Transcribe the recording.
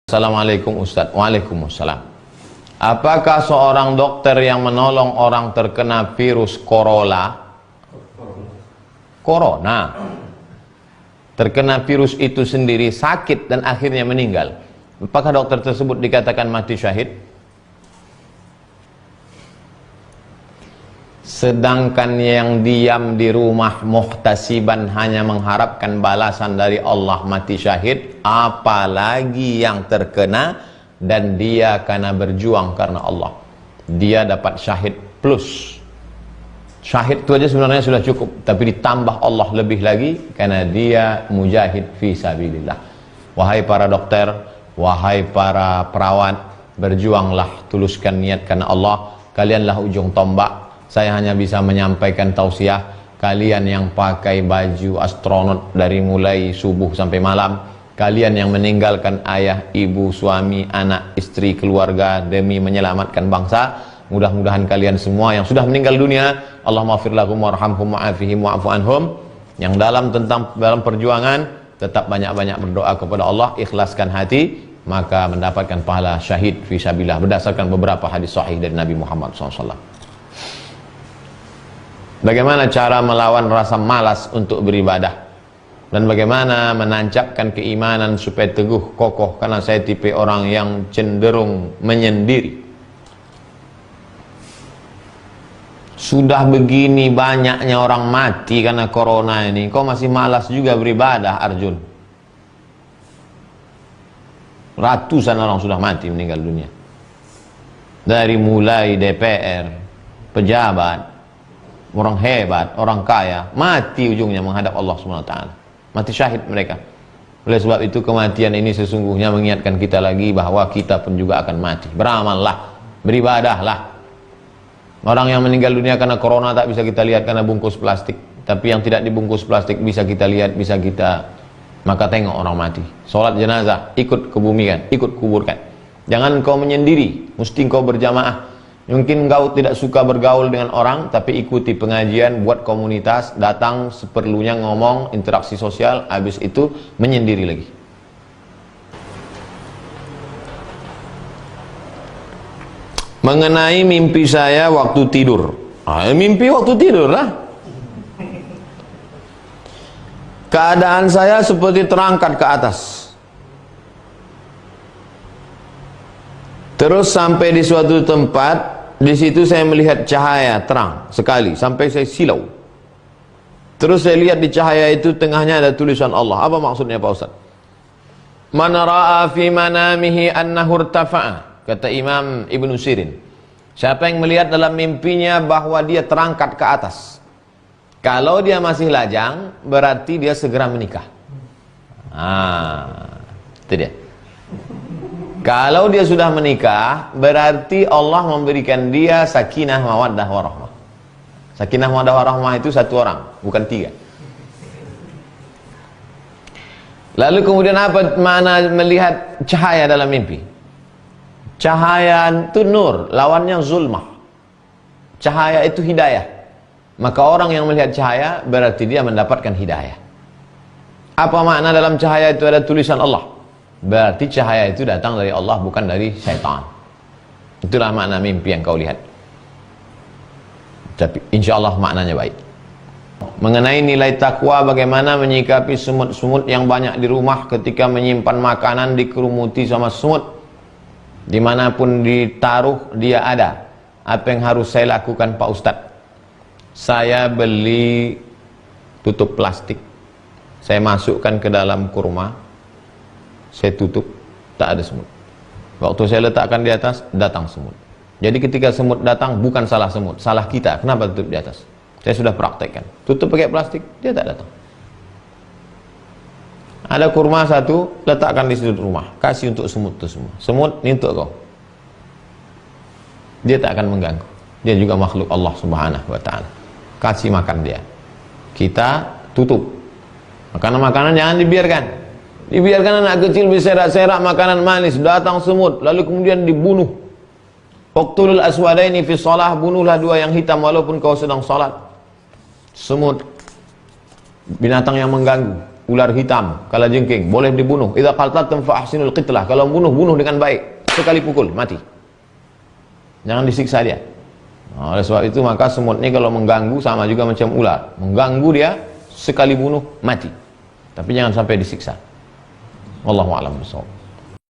Assalamualaikum Ustaz. Waalaikumsalam. Apakah seorang dokter yang menolong orang terkena virus corona terkena virus itu sendiri sakit dan akhirnya meninggal, apakah dokter tersebut dikatakan mati syahid? Sedangkan yang diam di rumah muhtasiban hanya mengharapkan balasan dari Allah mati syahid, apalagi yang terkena dan dia karena berjuang karena Allah, dia dapat syahid plus. Syahid itu aja sebenarnya sudah cukup, tapi ditambah Allah lebih lagi karena dia mujahid fi sabilillah. Wahai para dokter, wahai para perawat, berjuanglah, tuluskan niat karena Allah. Kalianlah ujung tombak. Saya hanya bisa menyampaikan tausiah. Kalian yang pakai baju astronot dari mulai subuh sampai malam, kalian yang meninggalkan ayah, ibu, suami, anak, istri, keluarga demi menyelamatkan bangsa, mudah-mudahan kalian semua yang sudah meninggal dunia, Allahumma ighfir lahum warhamhum wa'afihim wa'fu anhum, yang dalam perjuangan tetap banyak-banyak berdoa kepada Allah, ikhlaskan hati, maka mendapatkan pahala syahid fisabilillah berdasarkan beberapa hadis sahih dari Nabi Muhammad SAW. Bagaimana cara melawan rasa malas untuk beribadah, dan bagaimana menancapkan keimanan supaya teguh kokoh, karena saya tipe orang yang cenderung menyendiri. Sudah begini banyaknya orang mati karena corona ini, kau masih malas juga beribadah, Arjun? Ratusan orang sudah mati, meninggal dunia, dari mulai DPR, pejabat, orang hebat, orang kaya, mati ujungnya menghadap Allah SWT. Mati syahid mereka. Oleh sebab itu kematian ini sesungguhnya mengingatkan kita lagi bahwa kita pun juga akan mati. Beramallah, beribadahlah. Orang yang meninggal dunia karena corona tak bisa kita lihat karena bungkus plastik, tapi yang tidak dibungkus plastik bisa kita lihat, bisa kita, maka tengok orang mati. Sholat jenazah, ikut kebumikan, ikut kuburkan. Jangan kau menyendiri, mesti kau berjamaah. Mungkin kau tidak suka bergaul dengan orang, tapi ikuti pengajian, buat komunitas, datang seperlunya, ngomong, interaksi sosial, habis itu menyendiri lagi. Mengenai mimpi saya waktu tidur. Mimpi waktu tidur lah. Keadaan saya seperti terangkat ke atas. Terus sampai di suatu tempat, di situ saya melihat cahaya terang sekali sampai saya silau. Terus saya lihat di cahaya itu tengahnya ada tulisan Allah. Apa maksudnya Pak Ustaz? Man ra'a fi manamihi annahu irtafa'a, kata Imam Ibn Sirin. Siapa yang melihat dalam mimpinya bahwa dia terangkat ke atas, kalau dia masih lajang berarti dia segera menikah. Itu dia. Kalau dia sudah menikah, berarti Allah memberikan dia sakinah, mawaddah, warahmah. Sakinah, mawaddah, warahmah itu satu orang, bukan tiga. Lalu kemudian apa makna melihat cahaya dalam mimpi? Cahaya itu nur, lawannya zulmah. Cahaya itu hidayah. Maka orang yang melihat cahaya berarti dia mendapatkan hidayah. Apa makna dalam cahaya itu ada tulisan Allah? Berarti cahaya itu datang dari Allah, bukan dari syaitan. Itulah makna mimpi yang kau lihat. Tapi insya Allah maknanya baik. Mengenai nilai takwa, bagaimana menyikapi semut-semut yang banyak di rumah ketika menyimpan makanan dikerumuti sama semut. Dimanapun ditaruh dia ada. Apa yang harus saya lakukan Pak Ustadz? Saya beli tutup plastik, saya masukkan ke dalam kurma, saya tutup, tak ada semut. Waktu saya letakkan di atas, datang semut. Jadi ketika semut datang, bukan salah semut, salah kita. Kenapa tutup di atas? Saya sudah praktekkan. Tutup pakai plastik, dia tak datang. Ada kurma satu, letakkan di sudut rumah, kasih untuk semut itu semua. Semut, ini untuk kau. Dia tak akan mengganggu. Dia juga makhluk Allah Subhanahu wa ta'ala. Kasih makan dia. Kita tutup. Makanan-makanan jangan dibiarkan. Dibiarkan anak kecil berserak-serak makanan manis, datang semut, lalu kemudian dibunuh. Uqtulul aswadaini fi shalah, bunuhlah dua yang hitam walaupun kau sedang salat. Semut, binatang yang mengganggu. ular hitam, kalajengking, boleh dibunuh. Idza qataltum fa ahsinul qitlah. Kalau bunuh dengan baik, sekali pukul mati. Jangan disiksa dia. Nah, oleh sebab itu maka semut ini kalau mengganggu sama juga macam ular. Mengganggu dia, sekali bunuh mati. Tapi jangan sampai disiksa. Wallahu a'lam bishawab.